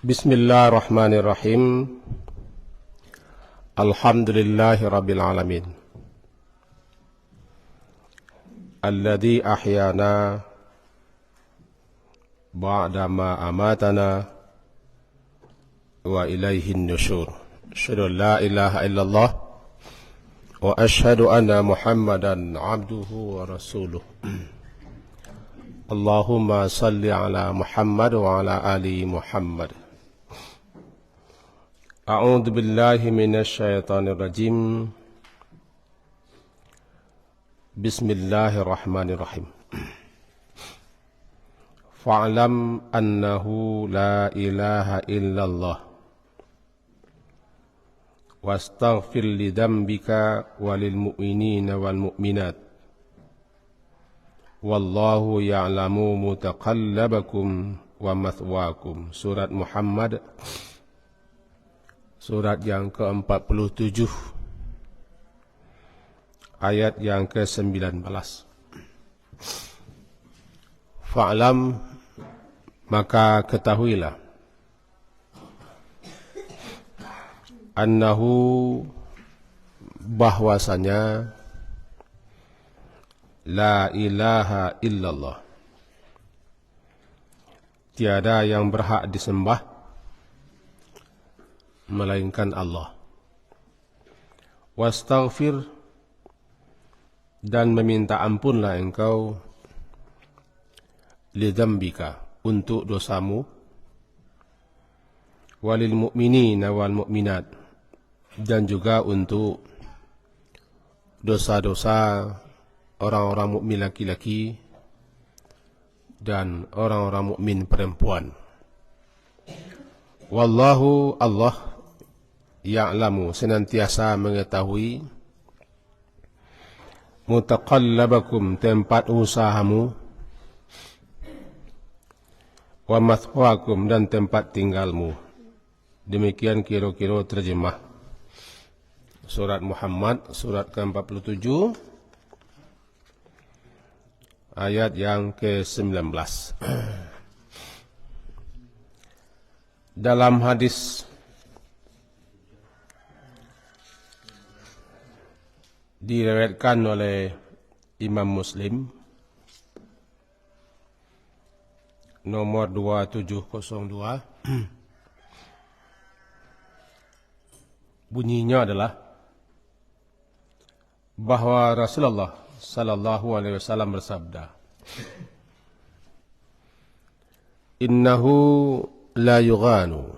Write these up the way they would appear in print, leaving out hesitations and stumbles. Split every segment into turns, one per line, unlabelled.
Bismillahirrahmanirrahim. Alhamdulillahi rabbil alamin. Alladhi ahyana ba'dama amatana wa ilaihin nusyur. Asyhadu an la ilaha illallah wa asyhadu anna Muhammadan abduhu wa rasuluh. Allahumma salli ala Muhammad wa ala ali Muhammad. A'udzu billahi minasy syaithanir rajim. Bismillahirrahmanirrahim. Fa'lam annahu la ilaha illallah wastaghfir li dhanbika walil mu'minina wal mu'minat wallahu ya'lamu mutaqallabakum wa mathwaakum. Surat Muhammad, surat yang ke-47, ayat yang ke-19. Fa'lam, maka ketahuilah, annahu, bahwasanya, la ilaha illallah, tiada yang berhak disembah melainkan Allah. Wastaghfir, dan meminta ampunlah engkau, lidzambika, untuk dosamu, walil mu'minina wal mu'minat, dan juga untuk dosa-dosa orang-orang mukmin laki-laki dan orang-orang mukmin perempuan. Wallahu, Allah, ya'lamu, senantiasa mengetahui, mutaqallabakum, tempat usahamu, wa mathwaakum, dan tempat tinggalmu. Demikian kira-kira terjemah surat Muhammad, surat ke-47, ayat yang ke-19. Dalam hadis diriwayatkan oleh Imam Muslim nomor 2702, bunyinya adalah bahwa Rasulullah sallallahu alaihi wasallam bersabda, innahu la yughanu,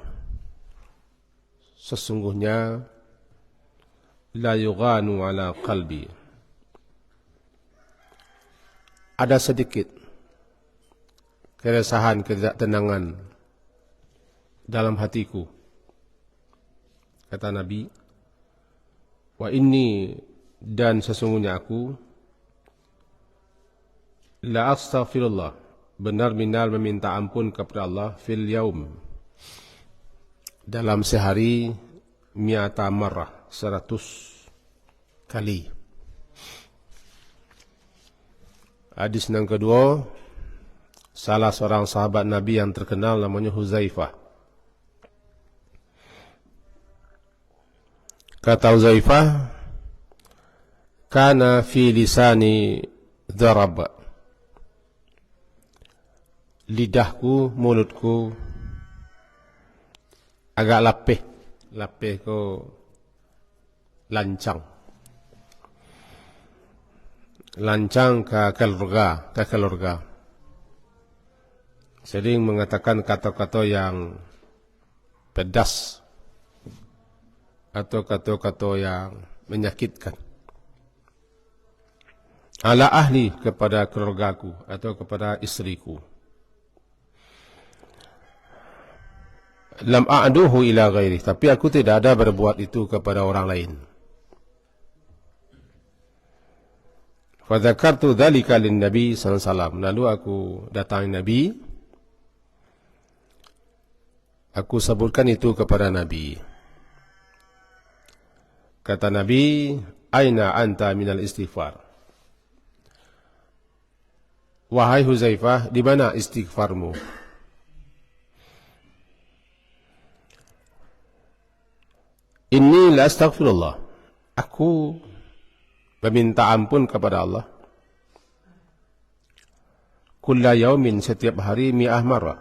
sesungguhnya, la yughanu ala qalbi, ada sedikit keresahan, ketidaktenangan dalam hatiku, kata Nabi, wa inni, dan sesungguhnya aku, la astaghfirullah, benar-benar meminta ampun kepada Allah, fil yaum, dalam sehari, mi'ata marrah, 100 kali. Hadis yang kedua, salah seorang sahabat Nabi yang terkenal namanya Huzaifah. Kata Huzaifah, kana fi lisani dharab, lidahku, mulutku agak lapih. Lapih ko lancang. Lancang ke keluarga. Sering mengatakan kata-kata yang pedas atau kata-kata yang menyakitkan. Ala ahli, kepada keluargaku atau kepada istriku. Lam a'duhu ila ghairi, tapi aku tidak ada berbuat itu kepada orang lain. Fa dzakartu dzalika lin Nabi sallallahu alaihi wasallam, lalu aku datangi Nabi, aku sebutkan itu kepada Nabi. Kata Nabi, aina anta minal istighfar, wahai Huzaifah, di mana istighfarmu? Inni la astaghfirullah. Aku meminta ampun kepada Allah. Kulla yaumin, setiap hari, 100 marrah.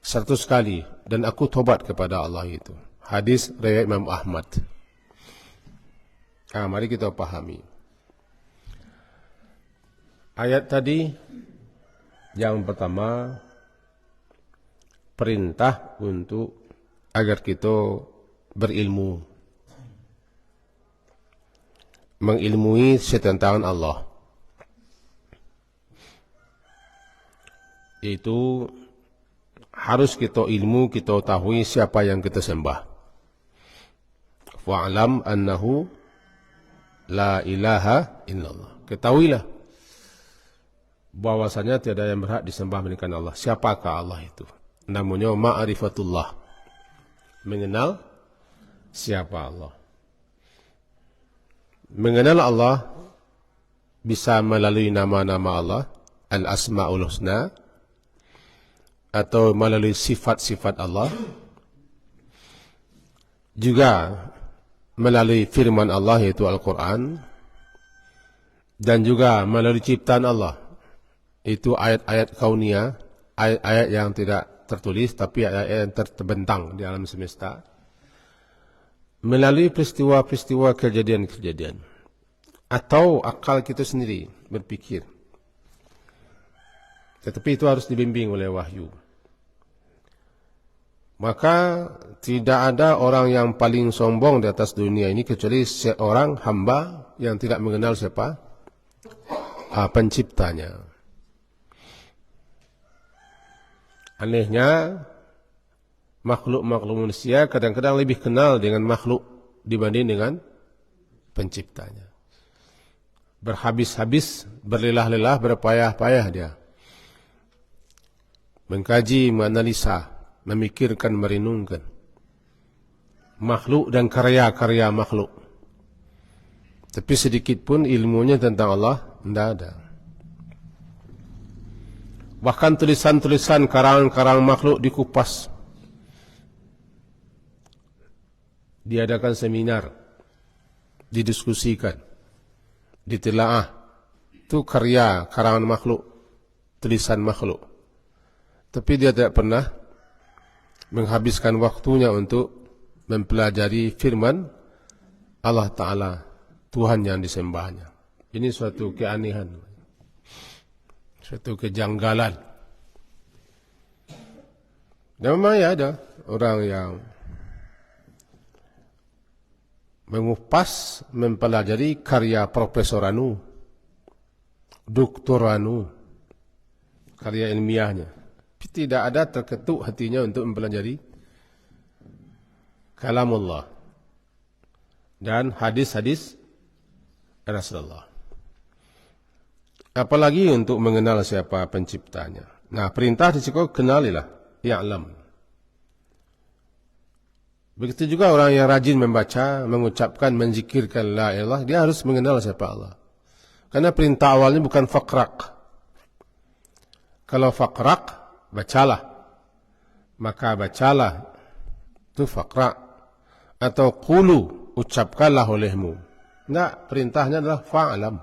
100 kali. Dan aku tobat kepada Allah itu. Hadis riwayat Imam Ahmad. Mari kita pahami. Ayat tadi yang pertama perintah untuk agar kita berilmu, mengilmui tentang Allah. Itu harus kita ilmu, kita tahu siapa yang kita sembah. Fa'alam annahu la ilaha illallah. Ketahuilah bahwasanya tiada yang berhak disembah melainkan Allah. Siapakah Allah itu? Namanya ma'rifatullah. Mengenal siapa Allah. Mengenal Allah bisa melalui nama-nama Allah, Al-Asma'ul Husna, atau melalui sifat-sifat Allah, juga melalui firman Allah yaitu Al-Quran, dan juga melalui ciptaan Allah, itu ayat-ayat kauniyah, ayat-ayat yang tidak tertulis tapi ayat-ayat yang terbentang di alam semesta, melalui peristiwa-peristiwa kejadian-kejadian, atau akal kita sendiri berpikir. Tetapi itu harus dibimbing oleh wahyu. Maka tidak ada orang yang paling sombong di atas dunia ini kecuali seorang hamba yang tidak mengenal siapa penciptanya. Anehnya, makhluk-makhluk manusia kadang-kadang lebih kenal dengan makhluk dibanding dengan penciptanya. Berhabis-habis, berlelah-lelah, berpayah-payah dia mengkaji, menganalisa, memikirkan, merenungkan makhluk dan karya-karya makhluk. Tapi sedikit pun ilmunya tentang Allah tidak ada. Bahkan tulisan-tulisan karangan-karangan makhluk dikupas. Diadakan seminar, didiskusikan, ditelaah. Itu karya karangan makhluk, tulisan makhluk. Tapi dia tidak pernah menghabiskan waktunya untuk mempelajari firman Allah Ta'ala, Tuhan yang disembahnya. Ini suatu keanehan, suatu kejanggalan. Dan memang ya ada orang yang mengupas, mempelajari karya Profesor Anu, Doktor Anu, karya ilmiahnya. Tapi tidak ada terketuk hatinya untuk mempelajari kalamullah dan hadis-hadis Rasulullah. Apalagi untuk mengenal siapa penciptanya. Nah, perintah di situ kenalilah, ya'lam. Begitu juga orang yang rajin membaca, mengucapkan, menzikirkan la ilallah, dia harus mengenal siapa Allah. Karena perintah awalnya bukan faqrak. Kalau faqrak, bacalah. Maka bacalah, itu faqra. Atau qulu, ucapkanlah olehmu. Tidak, perintahnya adalah fa'alam.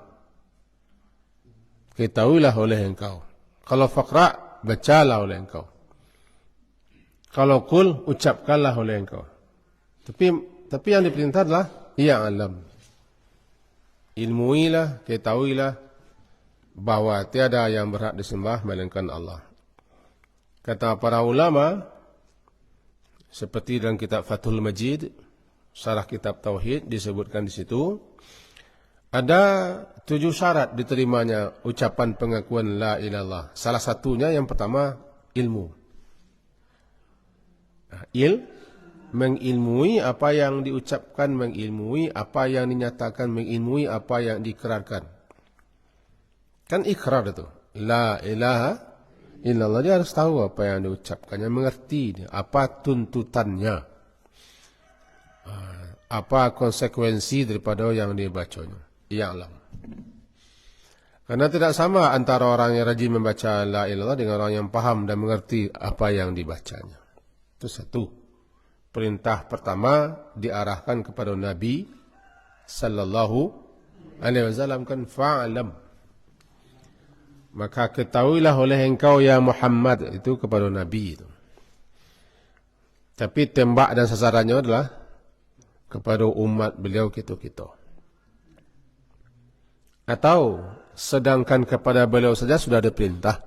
Ketahuilah oleh engkau. Kalau faqra, bacalah oleh engkau. Kalau qul, ucapkanlah oleh engkau. Tapi yang diperintah adalah ya'lam. Ilmuilah, ketahuilah bahwa tiada yang berhak disembah melainkan Allah. Kata para ulama, seperti dalam kitab Fathul Majid, syarah kitab Tauhid, disebutkan di situ, ada 7 syarat diterimanya ucapan pengakuan la ilallah. Salah satunya yang pertama, ilmu. Mengilmui apa yang diucapkan, mengilmui apa yang dinyatakan, mengilmui apa yang diikrarkan. Kan ikrar itu. La ilaha illallah, dia harus tahu apa yang diucapkannya, mengerti dia, apa tuntutannya, apa konsekuensi daripada yang dibacanya. Ya'lam. Karena tidak sama antara orang yang rajin membaca la ilallah dengan orang yang paham dan mengerti apa yang dibacanya. Itu satu. Perintah pertama diarahkan kepada Nabi sallallahu alaihi wasallam, kan, fa'lam. Maka ketahuilah oleh engkau ya Muhammad, itu kepada Nabi itu. Tapi tembak dan sasarannya adalah kepada umat beliau kita. Atau sedangkan kepada beliau saja sudah ada perintah.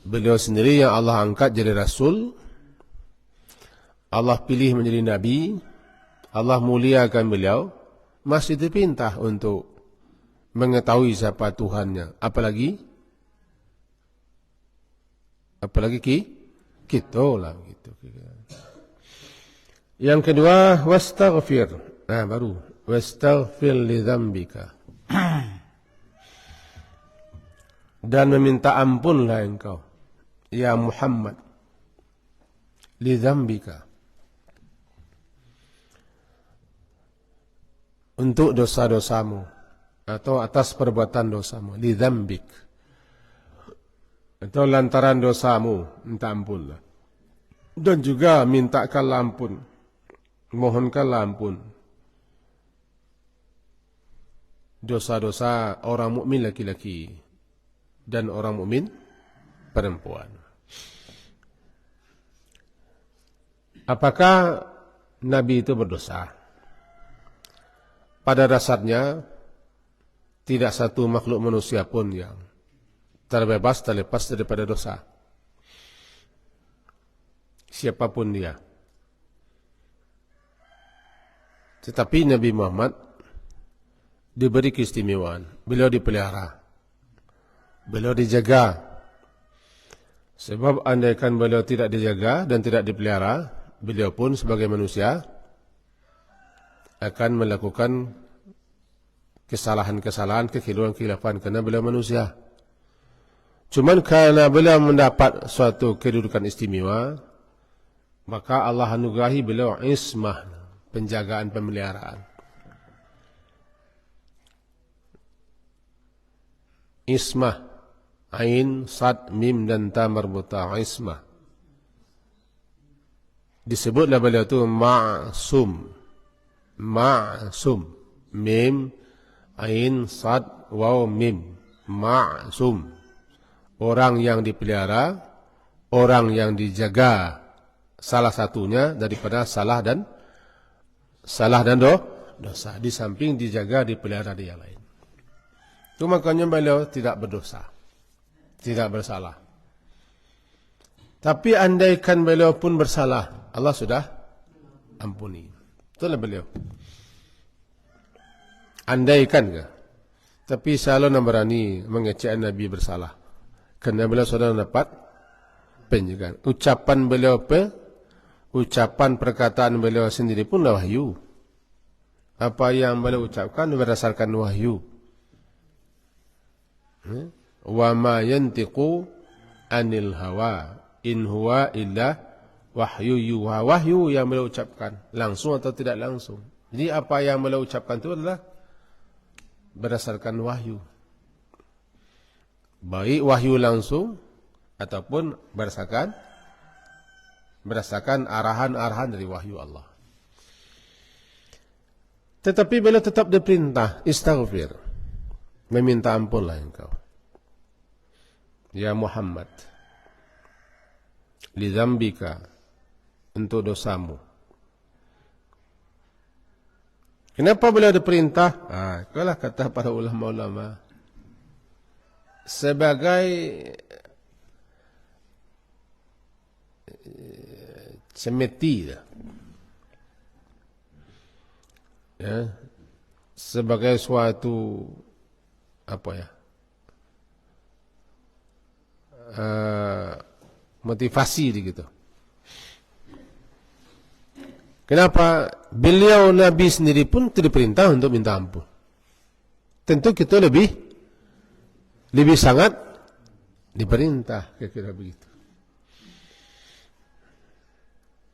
Beliau sendiri yang Allah angkat jadi Rasul, Allah pilih menjadi Nabi, Allah muliakan beliau, masih diperintah untuk mengetahui siapa Tuhannya. Apalagi kita lah gitu. Yang kedua, wastaghfir. Baru wastaghfir li dzambika. Dan meminta ampunlah engkau ya Muhammad li dzambika, untuk dosa-dosamu atau atas perbuatan dosamu, li dzambik, atau lantaran dosamu minta ampunlah. Dan juga mintakanlah ampun, mohonkanlah ampun dosa-dosa orang mukmin laki-laki dan orang mukmin perempuan. Apakah Nabi itu berdosa? Pada dasarnya tidak satu makhluk manusia pun yang terlepas daripada dosa. Siapapun dia. Tetapi Nabi Muhammad diberi keistimewaan. Beliau dipelihara, beliau dijaga. Sebab andaikan beliau tidak dijaga dan tidak dipelihara, beliau pun sebagai manusia akan melakukan kesalahan-kesalahan, kekeliruan-kekeliruan, karena beliau manusia. Cuman karena beliau mendapat suatu kedudukan istimewa, maka Allah anugerahi beliau ismah, penjagaan, pemeliharaan. Ismah, ain, sad, mim dan ta marbuta, ismah. Disebutlah beliau itu ma'sum. Ma'sum, mim, ain, sad, waw, mim, ma'sum. Orang yang dipelihara, orang yang dijaga, salah satunya daripada salah dan dosa. Di samping dijaga, dipelihara dia lain. Itu makanya beliau tidak berdosa, tidak bersalah. Tapi andaikan beliau pun bersalah, Allah sudah ampuni. Itulah beliau. Andaikan ke? Tapi selalu berani mengecek Nabi bersalah, kerana beliau sudah dapat penjagaan. Ucapan beliau ucapan perkataan beliau sendiri pun wahyu. Apa yang beliau ucapkan berdasarkan wahyu. Wa ma yantiqu anil hawa in huwa illa wahyu yuha. Wahyu yang beliau ucapkan, langsung atau tidak langsung. Jadi apa yang beliau ucapkan itu adalah berdasarkan wahyu, baik wahyu langsung ataupun berdasarkan arahan-arahan dari wahyu Allah. Tetapi beliau tetap diperintah istaghfir, meminta ampunlah engkau ya Muhammad li dzambika, untuk dosamu. Kenapa beliau diperintah? Itulah kata para ulama-ulama, sebagai semeti, ya, sebagai suatu motivasi gitu. Kenapa beliau Nabi sendiri pun tidak diperintah untuk minta ampun? Tentu kita lebih sangat diperintah, kira-kira begitu.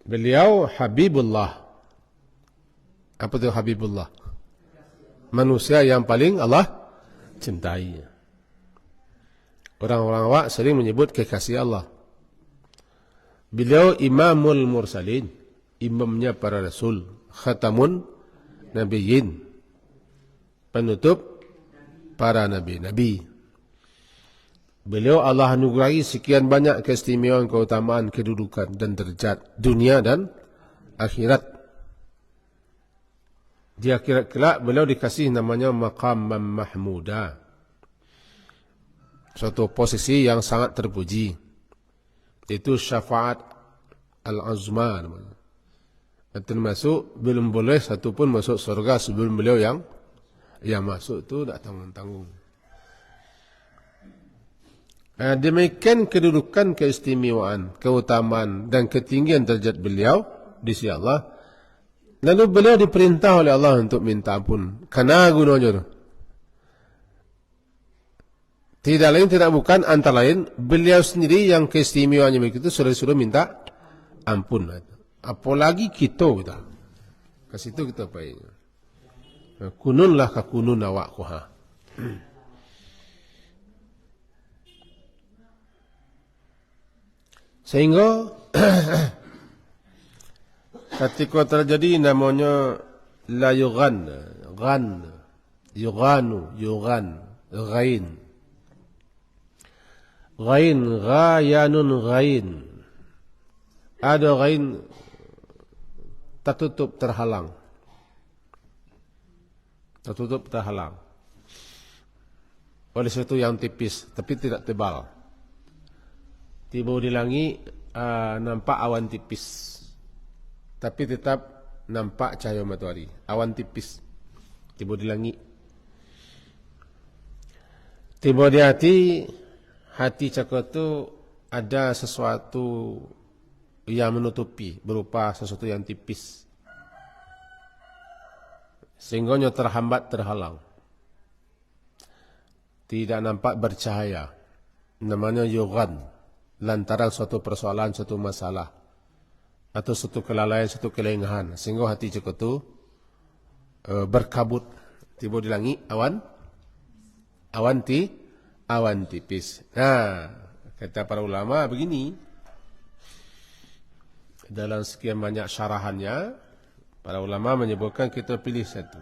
Beliau Habibullah. Apa itu Habibullah? Manusia yang paling Allah cintai. Orang-orang awak sering menyebut kekasih Allah. Beliau Imamul Mursalin. imamnya para rasul, khatamun nabiyyin, penutup para nabi-nabi. Beliau Allah anugerahi sekian banyak keistimewaan, keutamaan, kedudukan dan derajat dunia dan akhirat. Di akhirat kelak beliau dikasih namanya maqam mahmuda, suatu posisi yang sangat terpuji. Itu syafaat al-azma namanya. Termasuk belum boleh satu pun masuk surga sebelum beliau yang masuk itu tak tanggung-tanggung. Demikian kedudukan, keistimewaan, keutamaan dan ketinggian derajat beliau di sisi Allah. Lalu beliau diperintah oleh Allah untuk minta ampun. Karena gunanya tidak lain tidak bukan antara lain beliau sendiri yang keistimewaannya begitu suruh minta ampun. Apalagi kita. Ke situ kita baik. Kununlah ka kunun awakku ha. Sehingga ketika terjadi namanya la yughan, yughanu, ghain, ghayanun ghain. Ada ghain tertutup, terhalang. Oleh sesuatu yang tipis tapi tidak tebal. Tiba di langit nampak awan tipis, tapi tetap nampak cahaya matahari. Awan tipis tiba di langit. Tiba di hati cakap itu ada sesuatu yang menutupi berupa sesuatu yang tipis, sehingga terhambat, terhalang, tidak nampak bercahaya. Namanya yughan, lantaran suatu persoalan, suatu masalah atau suatu kelalaian, suatu kelengahan, sehingga hati cakap itu berkabut. Tiba di langit awan tipis. Nah, kata para ulama begini, dalam sekian banyak syarahannya, para ulama menyebutkan kita pilih satu.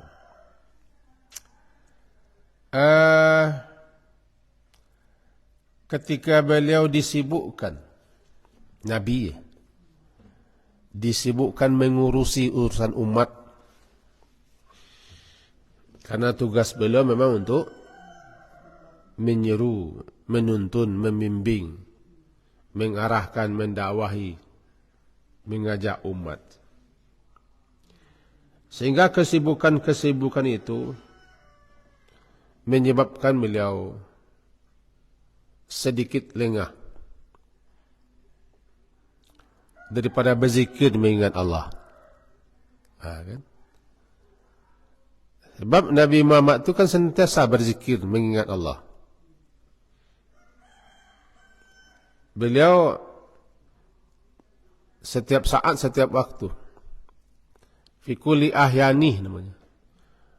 Ketika beliau disibukkan, Nabi disibukkan mengurusi urusan umat, karena tugas beliau memang untuk menyeru, menuntun, membimbing, mengarahkan, mendakwahi, mengajak umat. Sehingga kesibukan-kesibukan itu menyebabkan beliau sedikit lengah daripada berzikir mengingat Allah. Kan? Sebab Nabi Muhammad itu kan sentiasa berzikir mengingat Allah. Beliau setiap saat, setiap waktu, fi kulli ahyani namanya,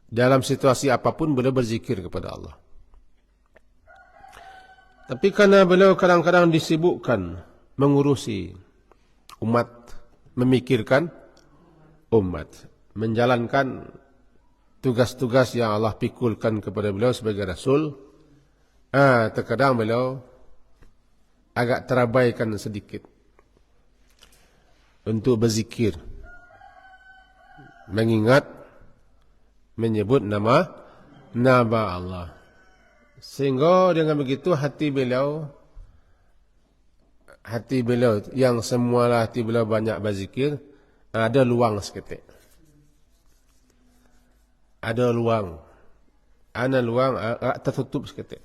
dalam situasi apapun beliau berzikir kepada Allah. Tapi karena beliau kadang-kadang disibukkan mengurusi umat, memikirkan umat, menjalankan tugas-tugas yang Allah pikulkan kepada beliau sebagai Rasul, terkadang beliau agak terabaikan sedikit untuk berzikir, mengingat, menyebut nama Allah. Sehingga dengan begitu hati beliau yang semula hati beliau banyak berzikir, ada luang seketik. Ada luang tertutup seketik.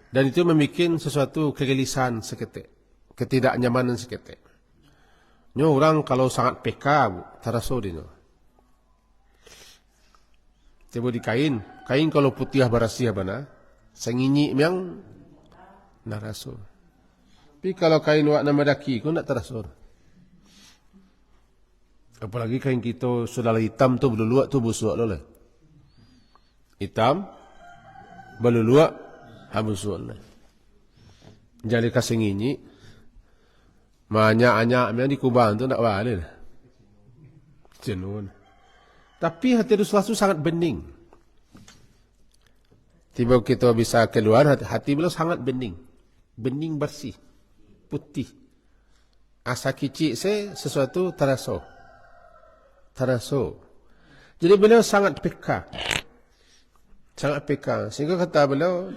Dan itu membuat sesuatu kegelisahan seketik, ketidaknyamanan seketik. Ini orang kalau sangat peka, terasa dia. Coba di kain kalau putih barasia bana, senginyi yang naraso. Tapi kalau kain wak nama daki, kau nak terasa. Apalagi kain kita sudah hitam tu berluak tu busuk lah. Hitam berluak habusuk lah. Jadi kasenginyi, banyak-banyak yang di Kubang tu nak balik lah. jenuh. Tapi hati Rasulullah itu sangat bening. Tiba kita bisa keluar, hati beliau sangat bening. Bening bersih, putih. Asa kicik saya sesuatu terasa. Jadi beliau sangat peka. Sangat peka. Sehingga kata beliau,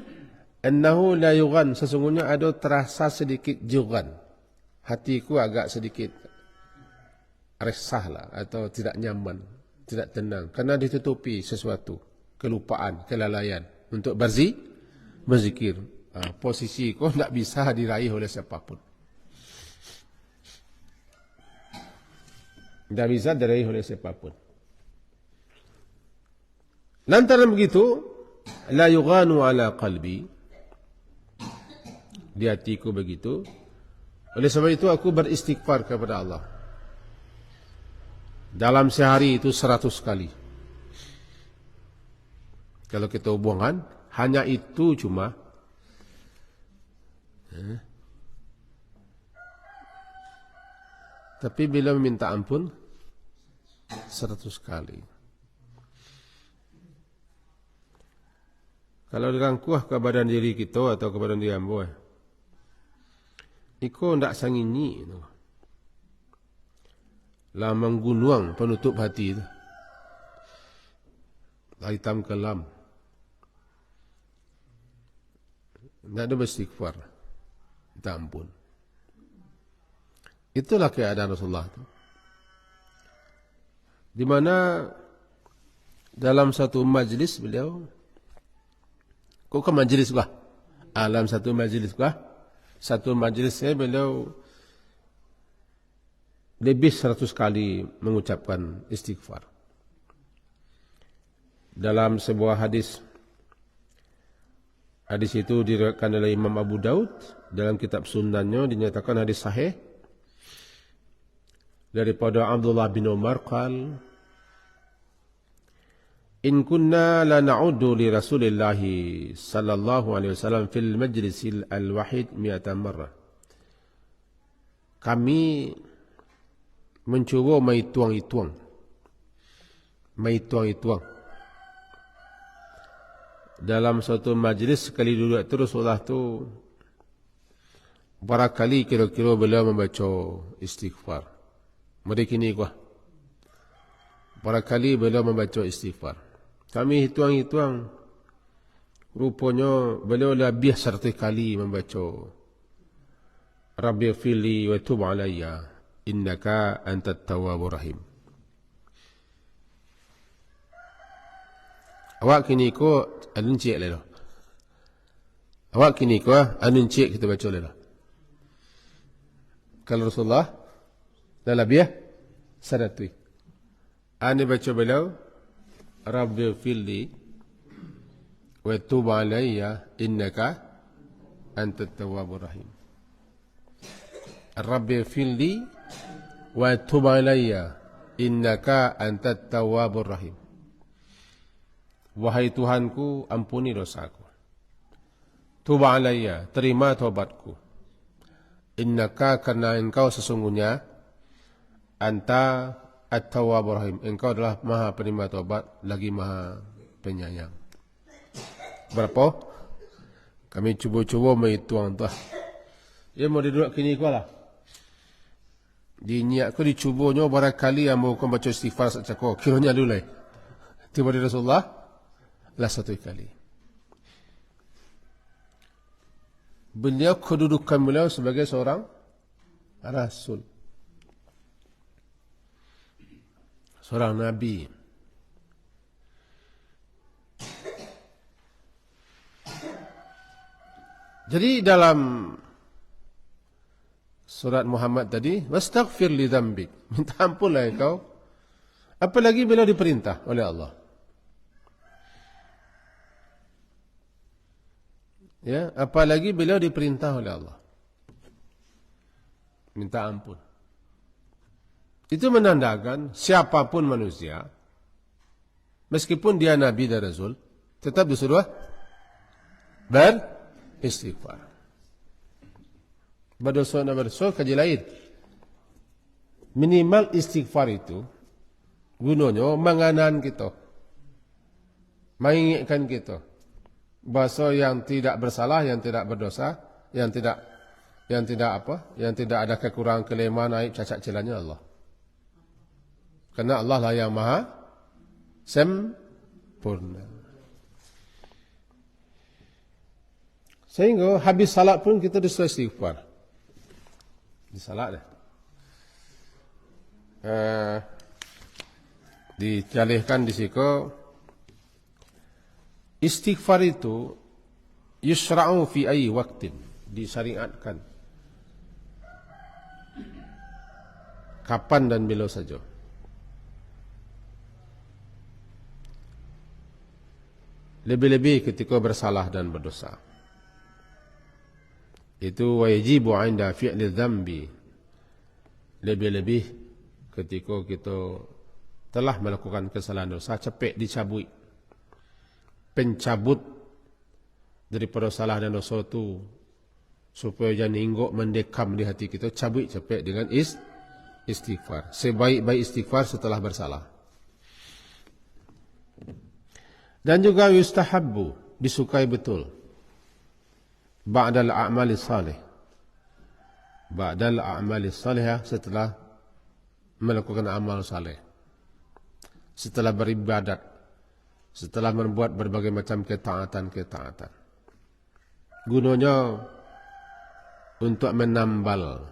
annahu la yughan, sesungguhnya ada terasa sedikit jugan. Hatiku agak sedikit resahlah atau tidak nyaman, tidak tenang karena ditutupi sesuatu, kelupaan, kelalaian untuk berzikir. Posisi kau tidak bisa diraih oleh siapapun. Tidak bisa diraih oleh siapapun. Lantaran begitu, la yughanu ala qalbi, di hatiku begitu. Oleh sebab itu aku beristighfar kepada Allah. Dalam sehari itu 100 kali. Kalau kita hubungan, hanya itu cuma. Tapi bila meminta ampun, 100 kali. Kalau dirangkuh ke badan diri kita atau ke badan diri ambo, iko ndak sangini tu. Lah menggunuang penutup hati tu. Lah hitam kelam. Ndak ada beristighfar. Minta ampun. Itulah keadaan Rasulullah tu. Di mana dalam satu majlis beliau, kok ke majlis gua? Dalam satu majlis gua, satu majlis saya beliau lebih 100 kali mengucapkan istighfar. Dalam sebuah hadis itu diriwayatkan oleh Imam Abu Daud dalam kitab Sunannya, dinyatakan hadis sahih daripada Abdullah bin Umar qal in kunna la na'uddu li Rasulillah sallallahu alaihi wasallam fil majlisil al-wahid 100 marrah. Kami mencuba maituang-ituang dalam suatu majlis sekali duduk itu Rasulullah tu barakali kira-kira beliau membaca istighfar. Mereka ini kuah. Barakali beliau membaca istighfar. Kami hitung-hitung, rupanya beliau lebih 100 kali membaca Rabbi fili wa tub alayya innaka antat tawwabur rahim. Awak kini ko anun cik le lo. Awak kini ko anun cik kita baca le lo. Kalau Rasulullah dah lebih 100. Ani baca beliau Rabbi fili wa tub alayya innaka antat tawwabur rahim. Rabbi fili wa tub alayya innaka antat tawwabur rahim. Wahai Tuhanku, ampuni dosaku. Tub alayya, terima taubatku. Innaka, karena engkau sesungguhnya anta at-tawwabur rahim. Engkau adalah maha penerima taubat, lagi maha penyayang. Berapa? Kami cuba-cuba menghitung tu. Ya mau duduk kini kau lah. Di niat kau dicubanya barangkali yang mau kau baca istighfar secakap. Kiranya dulu lah. Tiba di Rasulullah lah 1 kali. Beliau kedudukan beliau sebagai seorang Rasul. Seorang Nabi. Jadi dalam surat Muhammad tadi, wastaghfir li dzambik, minta ampunlah engkau. Apalagi beliau diperintah oleh Allah. Ya, apalagi beliau diperintah oleh Allah. Minta ampun. Itu menandakan siapapun manusia, meskipun dia Nabi dan Rasul, tetap disuruh beristighfar. Berdosa dan berdosa kaji lain. Minimal istighfar itu Gunanya menganan kita, mengingatkan kita bahasa yang tidak bersalah, yang tidak berdosa, yang tidak ada kekurangan, kelemahan, aib, cacat celanya Allah. Karena Allah lah yang maha sempurna. Sehingga habis salat pun kita disuruh istighfar. Di salat dah. Dijalihkan di situ istighfar itu yusra'u fi ayyi waqtin, disyariatkan kapan dan bila saja. Lebih-lebih ketika bersalah dan berdosa. Itu wajibu 'inda fi'li dzambi. Lebih-lebih ketika kita telah melakukan kesalahan dosa, cepet dicabut. Pencabut daripada salah dan dosa itu supaya jangan hingguk mendekam di hati kita, cabut cepet dengan istighfar. Sebaik-baik istighfar setelah bersalah. Dan juga yustahabbu, disukai betul, ba'dal a'mali salih. Ba'dal a'mali salih, setelah melakukan amal saleh, setelah beribadat, setelah membuat berbagai macam ketaatan. Gunanya untuk menambal,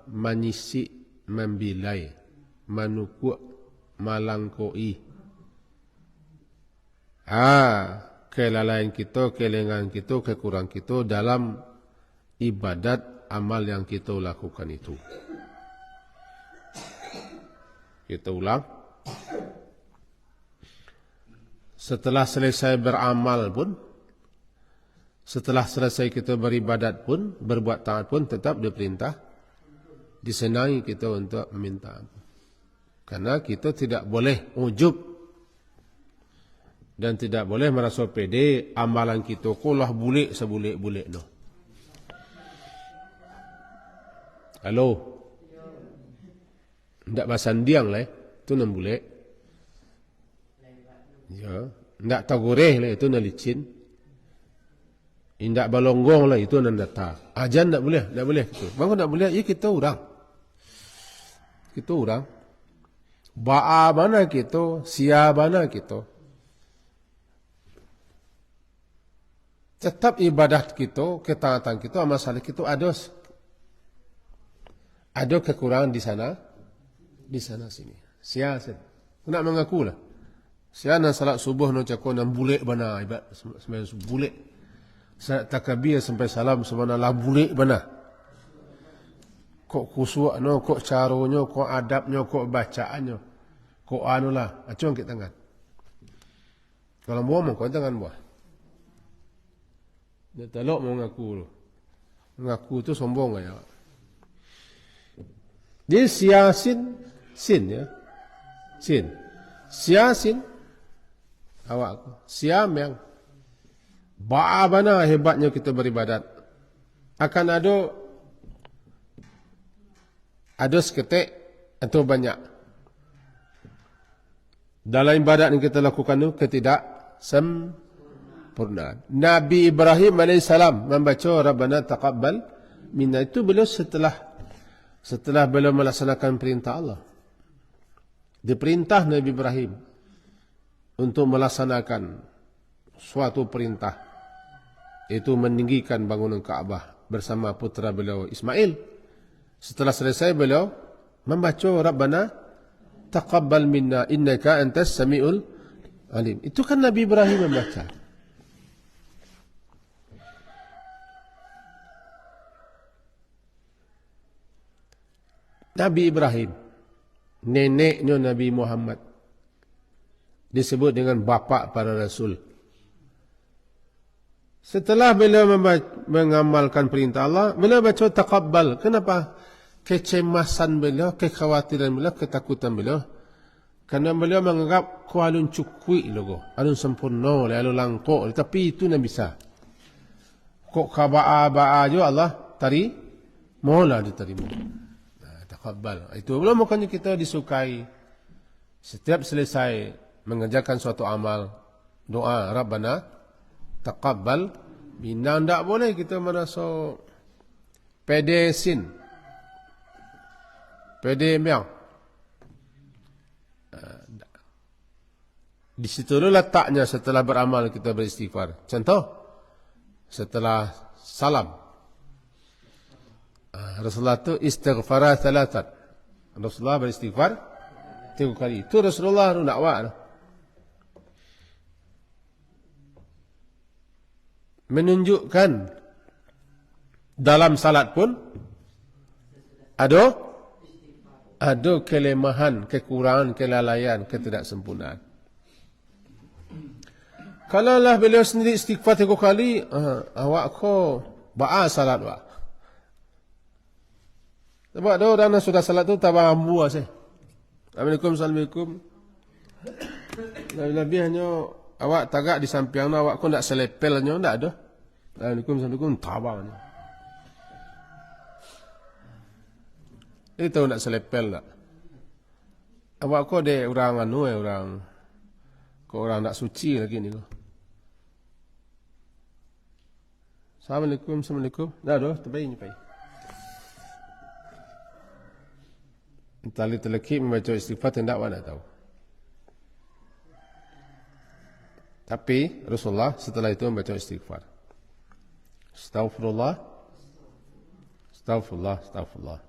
menyisik, membilai, menukuk, malangkoi kelalaian kita, kelengan kita, kekurangan kita dalam ibadat amal yang kita lakukan itu. Kita ulang. Setelah selesai beramal pun, setelah selesai kita beribadat pun, berbuat taat pun, tetap diperintah, disenangi kita untuk meminta ampun. Karena kita tidak boleh ujub dan tidak boleh merasa pede amalan kita kulah bulik sebulik-bulik no. Halo. Ndak basandiang lah, itu 6 bulik. Ya, ndak tagoreh lah, itu 6 licin. Ndak balonggong lah, itu 6 data. Ajan ndak boleh gitu. Bang ndak boleh, ya kita orang. Ba'a mana kita, sia mana kita. Tetap ibadat kita, ketaatan kita, amal saleh kita ada kekurangan di sana sini. Sia nak mengaku lah. Sia nak salat subuh nak cakap 6 bulik bana ibadat 9 bulik. Salat takbir sampai salam subhanallah bulik bana. Kok khusyuk no, kok caranya, kok adabnya, kok bacaannya, kok anulah, acuan ke tangan. Kalau buah mau kau tangan buah. Dia telok mau ngaku. Ngaku tu sombong aja. Dia siasin ya. Siasin awak siam yang bagaimana hebatnya kita beribadat. Akan ada seketik atau banyak dalam ibadat yang kita lakukan itu ketidaksempurnaan. Nabi Ibrahim alaihissalam membaca Rabbana taqabbal minna, itu beliau setelah beliau melaksanakan perintah Allah. Diperintah Nabi Ibrahim untuk melaksanakan suatu perintah, itu meninggikan bangunan Kaabah bersama putra beliau Ismail. Setelah selesai beliau membaca Rabbana taqabbal minna innaka antas samiul alim. Itu kan Nabi Ibrahim membaca. Nabi Ibrahim, neneknya Nabi Muhammad, disebut dengan bapa para rasul. Setelah beliau mengamalkan perintah Allah, beliau baca taqabbal. Kenapa? Kecemasan beliau, kekhawatiran beliau, ketakutan beliau. Karena beliau menganggap ko alun cukui logo, alun sempurna, alun langkok, tapi itu tidak bisa. Kok kaba'a ba'a jo Allah tari, mohonlah diterima. taqabbal. Itu belum makanya kita disukai setiap selesai mengerjakan suatu amal doa Rabbana taqabbal minna. Tak boleh kita merasa pede sin, pede miang. Di situ letaknya setelah beramal kita beristighfar. Contoh, setelah salam, Rasulullah itu istighfara thalathat. Rasulullah beristighfar 3 kali. Itu Rasulullah nak buat. Menunjukkan dalam salat pun ada kelemahan, kekurangan, kelalaian, ketidaksempurnaan. Kalau lah beliau sendiri istighfar 3 kali, awak ko ba'a salat wak. Sebab ada orang sudah salat tu tabah ambu asih. Assalamualaikum. Lebih hanya awak tagak di samping awak ko nak selepelnya, tak ada. Assalamualaikum, tabah. Dia tahu nak selepel tak? Awak ko de orang orang nak suci lagi ni ko. Assalamualaikum. Dah dah, terbaik ni pai. Tali terlekip membaca istighfar tidak mana tahu. Tapi Rasulullah setelah itu membaca istighfar. Astaghfirullah.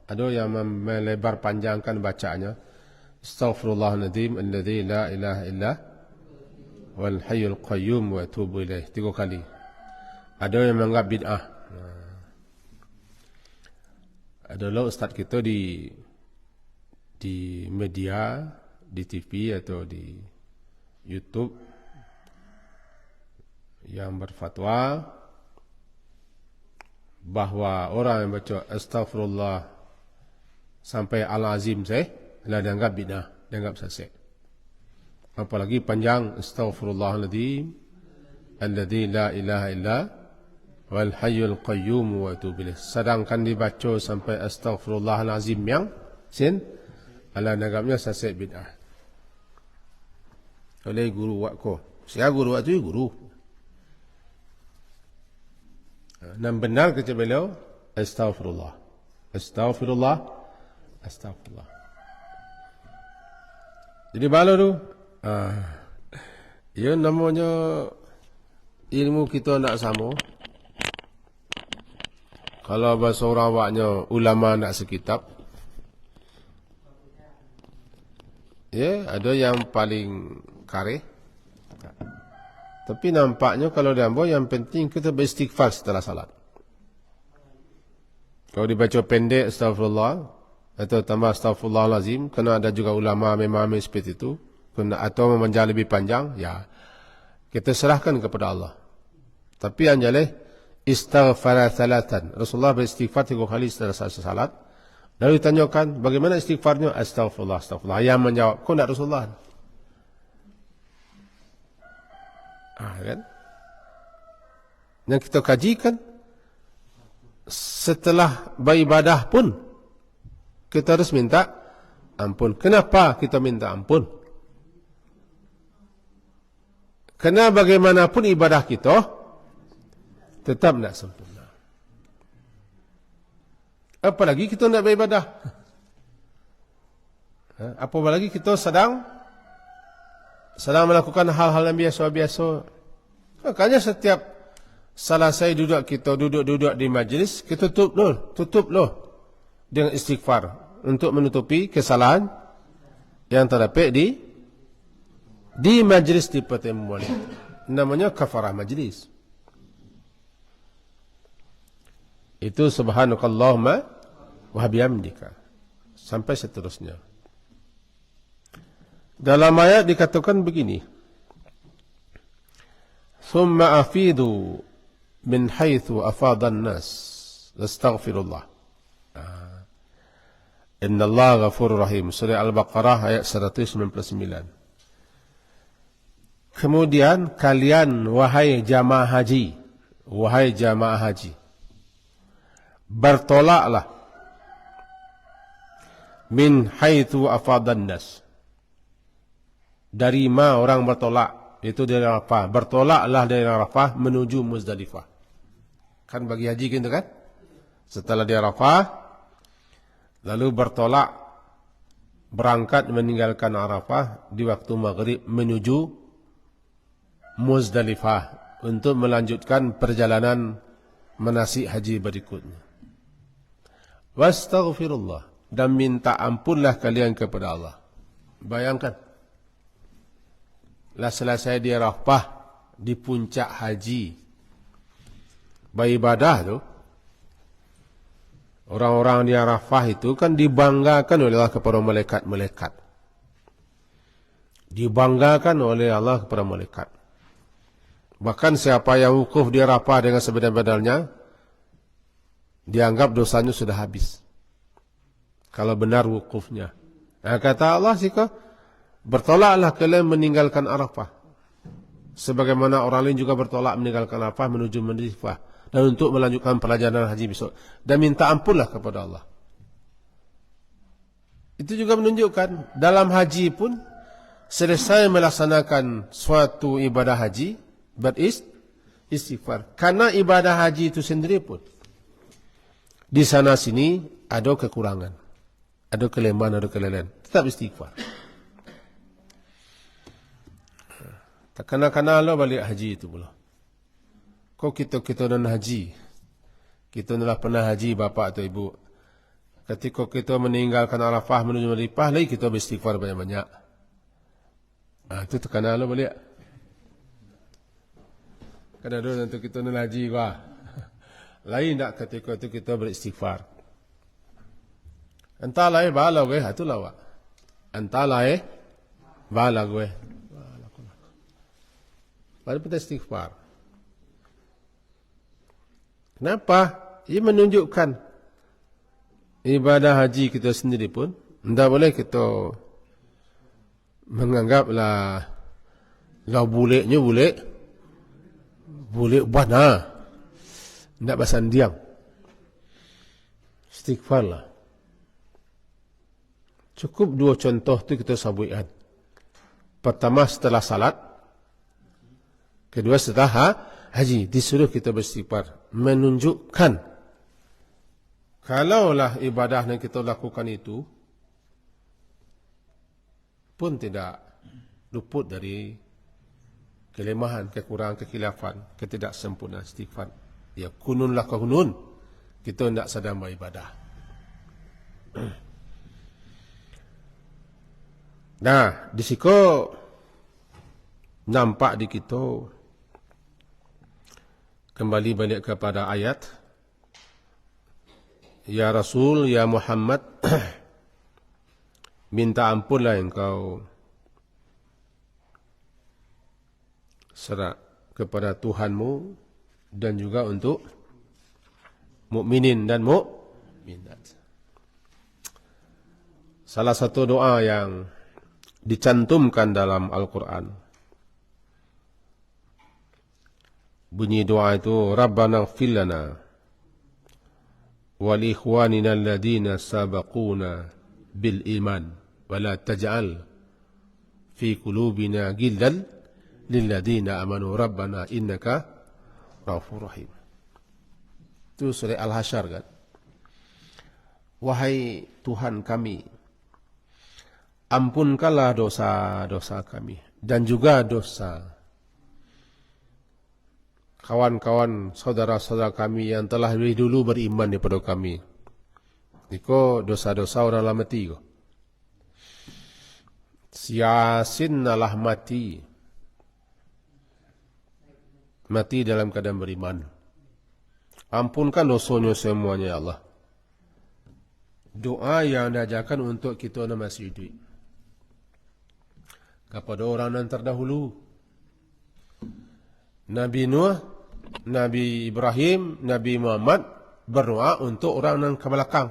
Ada yang melebar panjangkan bacaannya. Astaghfirullahaladzim alladzi la ilaha illa wal hayyul qayyum wa atubu ilaih 3 kali. Ada yang menganggap bid'ah. Adalah ustaz kita di media, di TV atau di YouTube yang berfatwa bahawa orang yang baca astaghfirullah sampai al-azim lah dianggap bid'ah, dianggap sesat. Apalagi panjang astaghfirullahaladzim alladzi la ilaha illa wal hayyul qayyum wa atubu ilaih. Sedangkan dibaca sampai astaghfirullahalazim yang sin ala nagamnya sesat bid'ah. Oleh guru wakko. Saya guru waktu guru. Dan benar kata beliau astaghfirullah. Jadi balu tu ia namanya ilmu kita nak sama. Kalau bahasa orang awaknya ulama nak sekitab. Ada yang paling kareh. Tapi nampaknya kalau diambil yang penting kita beristighfar setelah salat. Kalau dibaca pendek astaghfirullah atau tambah astaghfirullahalazim, kena ada juga ulama memahami seperti itu, atau memanjang lebih panjang, ya kita serahkan kepada Allah. Tapi yang jelas istighfar thalathan. Rasulullah beristighfar 3 kali setelah salat. Lalu ditanyakan bagaimana istighfarnya? Astaghfirullah. Yang menjawab, kau nak Rasulullah? Kan? Yang kita kajikan setelah beribadah pun kita harus minta ampun. Kenapa kita minta ampun? Kerana bagaimanapun ibadah kita tetap tidak sempurna. Apalagi kita nak beribadah. Apalagi kita sedang melakukan hal-hal yang biasa-biasa. Makanya setiap selesai duduk di majlis, kita tutup dengan istighfar untuk menutupi kesalahan yang terdapat di majlis di pertemuan itu. Namanya kafarah majlis. Itu subhanakallahumma wa bihamdika sampai seterusnya. Dalam ayat dikatakan begini, thumma afidu min haitsu afadan nas astaghfirullah. Innallaha ghafurur rahim. Surah Al-Baqarah ayat 199. Kemudian kalian wahai jamaah haji, bertolaklah min haitsu afadan nas. Dari ma orang bertolak, itu dari Arafah. Bertolaklah dari Arafah menuju Muzdalifah. Kan bagi haji gitu kan? Setelah di Arafah, lalu bertolak, berangkat meninggalkan Arafah di waktu maghrib menuju Muzdalifah untuk melanjutkan perjalanan manasik haji berikutnya. Wastaghfirullah, dan minta ampunlah kalian kepada Allah. Bayangkan, lah selesai di Arafah, di puncak haji, beribadah tu, orang-orang di Arafah itu kan dibanggakan oleh Allah kepada malaikat-malaikat. Dibanggakan oleh Allah kepada malaikat. Bahkan siapa yang wukuf di Arafah dengan sebenar-benarnya, dianggap dosanya sudah habis. Kalau benar wukufnya. Nah, kata Allah sika, bertolaklah kalian meninggalkan Arafah. Sebagaimana orang lain juga bertolak meninggalkan Arafah menuju Muzdalifah. Dan untuk melanjutkan perjalanan haji besok. Dan minta ampunlah kepada Allah. Itu juga menunjukkan dalam haji pun, selesai melaksanakan suatu ibadah haji, beristighfar. Karena ibadah haji itu sendiri pun, di sana sini ada kekurangan, ada kelemahan, ada kelelahan. Tetap istighfar. Tak kena-kena lo balik haji itu pula. Kau kita non haji, kita adalah pernah haji bapa atau ibu. Ketika kita meninggalkan Arafah menuju Muzdalifah, lagi kita beristighfar banyak-banyak. Itu terkena lo balik. Kadang dulu nanti kita non haji wah. Lain tak ketika itu kita beristighfar. Entahlah bala gue, itulah wak. Entahlah bala gue. Baru kita istighfar. Kenapa? Ia menunjukkan ibadah haji kita sendiri pun tidak boleh kita menganggaplah bolehnya boleh bana. Tidak bersandiang. Istighfarlah. Cukup dua contoh tu kita sabuikan. Pertama setelah salat, kedua setelah haji, disuruh kita beristighfar. Menunjukkan kalaulah ibadah yang kita lakukan itu pun tidak luput dari kelemahan, kekurangan, kekhilafan, ketidaksempurnaan. Istighfar. Ya kununlah kunun, kita tidak sedang beribadah. Nah, di situ nampak di kita kembali balik kepada ayat, Ya Rasul, Ya Muhammad, minta ampunlah engkau serah kepada Tuhanmu dan juga untuk mukminin dan mukminat. Salah satu doa yang dicantumkan dalam Al-Quran, bunyi doa itu, Rabbana ighfir lana wa li ikhwanina alladhina sabaquna bil iman wa la taj'al fi qulubina ghillan lil ladzina amanu rabbana innaka Ghafurur Rahim. Itu surah Al-Hasyr kan. Wahai Tuhan kami, ampunkanlah dosa-dosa kami dan juga dosa kawan-kawan saudara-saudara kami yang telah lebih dulu beriman daripada kami. Iko dosa-dosa orang lama mati ko. Siasin nalah mati dalam keadaan beriman. Ampunkan dosanya semuanya ya Allah. Doa yang diajarkan untuk kita yang masih hidup kepada orang yang terdahulu, Nabi Nuh, Nabi Ibrahim, Nabi Muhammad, berdoa untuk orang yang ke belakang.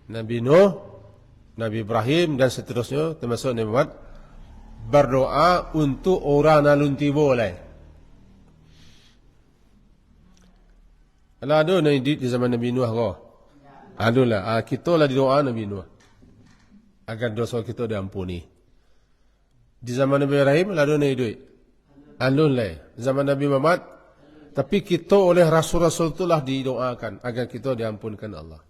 Nabi Nuh, Nabi Ibrahim dan seterusnya, termasuk Nabi Muhammad, berdoa untuk orang yang lunti boleh. Alah ada Nabi di zaman Nabi Nuh kau. Adulah, kita lah di doa Nabi Nuh agar dosa kita diampuni. Di zaman Nabi Ibrahim lah ada Nabi duit. Alhamdulillah. Zaman Nabi Muhammad, tapi kita oleh Rasul-Rasul itulah didoakan agar kita diampunkan Allah.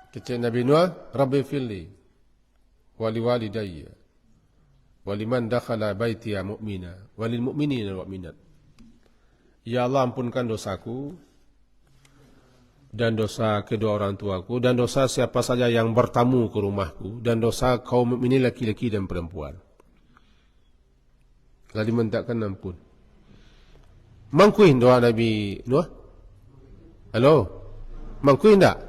Kecil Nabi Nuh, Rabbi filli wali walidayya waliman dakhala baitiya mu'mina walil mu'minina wal mu'minat. Ya Allah, ampunkan dosaku dan dosa kedua orang tuaku dan dosa siapa saja yang bertamu ke rumahku dan dosa kaum mukminin laki-laki dan perempuan. Lalu mintakan ampun. Mangkuin doa Nabi Nuh? Halo? Mangkuin tak?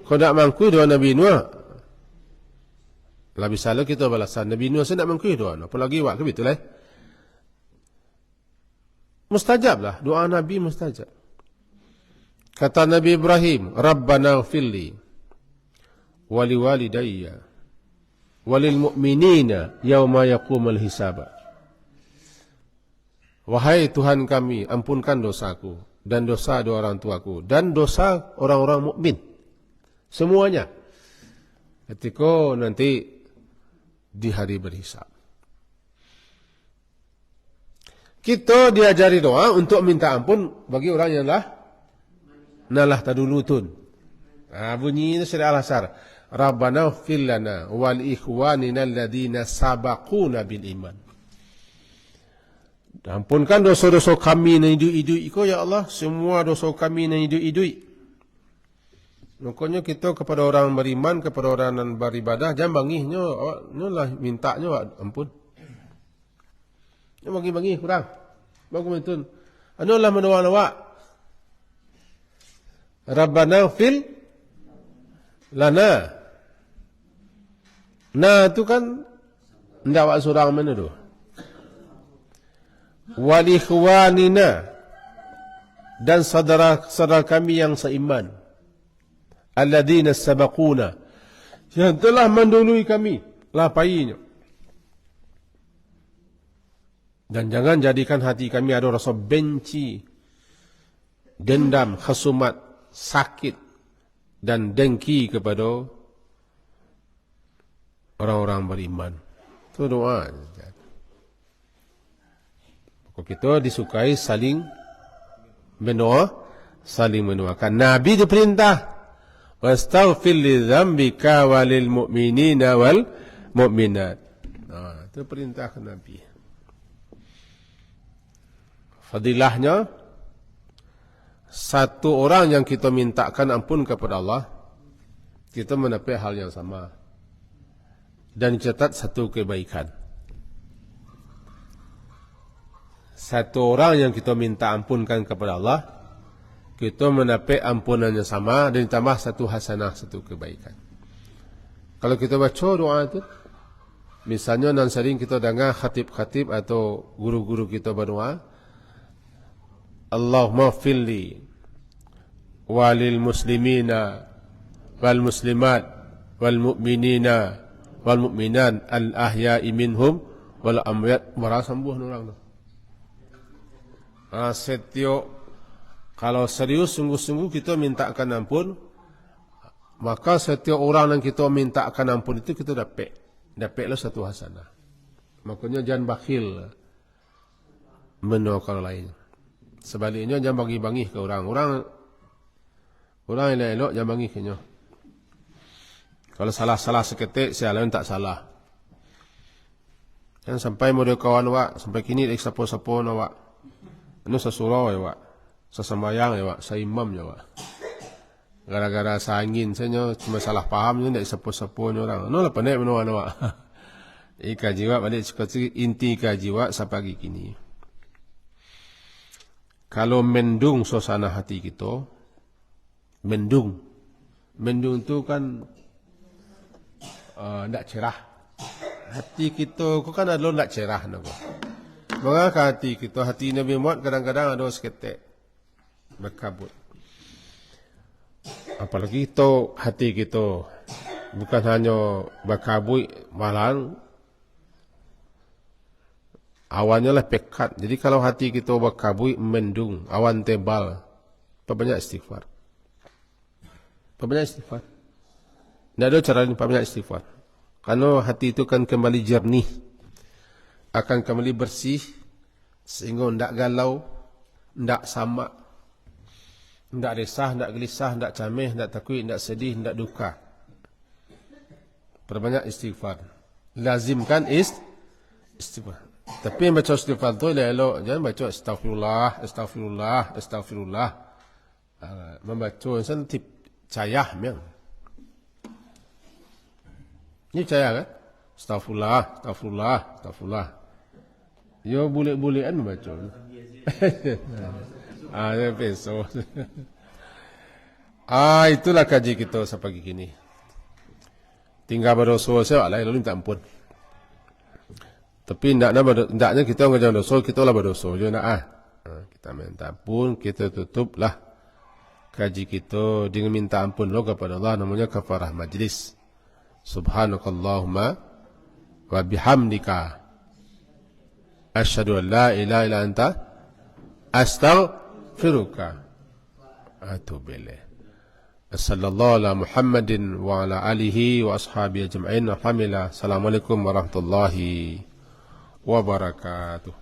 Kalau tak mangkuin doa Nabi Nuh, lebih salah kita balasan. Nabi Nuh saya nak mangkuin doa. Apa lagi awak ke betul lah? Mustajab lah. Doa Nabi mustajab. Kata Nabi Ibrahim, Rabbana ghfirli wali walidayya walil mu'minina yawma yaqumul hisab. Wahai Tuhan kami, ampunkan dosaku dan dosa dua orang tuaku dan dosa orang-orang mukmin semuanya ketika nanti di hari berhisab. Kita diajari doa untuk minta ampun bagi orang yang nalah tadulutun. Bunyi ini surah Al-Asr. Rabbana ighfir lana wal ikhwanina alladhina sabaquna bil iman. Ampunkan dosa-dosa kami yang hidup-hidup iko ya Allah, semua dosa kami yang hidup-hidup. Makanya kita kepada orang beriman, kepada orang yang beribadah, jangan bangihnya, lah mintanya ampun. Jangan bagi-bagi kurang. Bagus betul. Anulah mendoa awak. Rabbana ighfir lana. Nah itu kan ndak awak seorang mana tu? Wal ikhwanina dan saudara-saudara kami yang seiman. Alladzina sabaquna, yang telah mendahului kami, lapainya. Dan jangan jadikan hati kami ada rasa benci, dendam, khusumat, sakit dan dengki kepada orang-orang beriman. Itu doa. Kita disukai saling berdoa, saling mendoakan. Nabi diperintah, wastaghfir li dzambika walil mu'minina wal mu'minat. Itu perintah Nabi. Fadilahnya, satu orang yang kita mintakan ampun kepada Allah, kita mendapat hal yang sama dan catat satu kebaikan. Satu orang yang kita minta ampunkan kepada Allah, kita mendapat ampunannya sama dan ditambah satu hasanah, satu kebaikan. Kalau kita baca doa itu, misalnya nan sering kita dengar khatib-khatib atau guru-guru kita berdoa, Allahumma filli walil muslimina wal muslimat wal mu'minina wal mu'minat al ahya'i minhum wal amwat. Marah sembuh orang tu. Setiap kalau serius sungguh-sungguh kita mintakan ampun, maka setiap orang yang kita mintakan ampun itu kita dapatlah satu hasanah. Makanya jangan bakhil mendoakan lain. Sebaliknya jangan bagi-bagi ke orang yang elok jangan bagi ke nya. Kalau salah seketik, saya lain tak salah. Jangan sampai model kawan awak sampai kini lagi siapa-siapa awak. Anu sesurau ya wak, sesembayang ya wak, seimam ya wak. Gara-gara sangin saya cuma salah faham je, tidak sepo-seponya orang. Anu lah pandai menuan wak. Kaji wak balik inti kaji wak sampai pagi kini. Kalau mendung suasana hati kita, mendung tu kan tidak cerah. Hati kita kan adalah tidak cerah nak. Maka hati kita, hati Nabi Muhammad kadang-kadang ada seketik berkabut. Apalagi itu hati kita bukan hanya berkabut, malah Awannya lah pekat. Jadi kalau hati kita berkabui, mendung, awan tebal, perbanyak istighfar. Perbanyak istighfar. Tidak ada cara lain, perbanyak istighfar. Karena hati itu kan kembali jernih, akan kembali bersih, sehingga tidak galau, tidak samak, tidak resah, tidak gelisah, tidak camih, tidak takut, tidak sedih, tidak duka. Perbanyak istighfar. Lazimkan istighfar. Tapi yang baca istighfar tu elok, jangan baca astaghfirullah, astaghfirullah, astaghfirullah. Membaca insan tip cayah memang. Ini cayah kan? Astaghfirullah, astaghfirullah, astaghfirullah. Yo bulik-bulikan membaca. Ya peso. Itulah kaji kita sepagi kini. Tinggal berdosa saya Allah lalu minta ampun. Tapi ndaknya kita ngajar dosa, kita lah berdosa je nak kita minta ampun, kita tutuplah kaji kita dengan minta ampun lo kepada Allah, namanya kafarah majlis. Subhanakallahumma wa bihamdika asyhadu an la ilaha illa anta astaghfiruka wa atubu ilaik. Sallallahu ala Muhammadin wa ala alihi wa ashabihi ajma'in. Alhamdulillah. Assalamualaikum warahmatullahi wabarakatuh.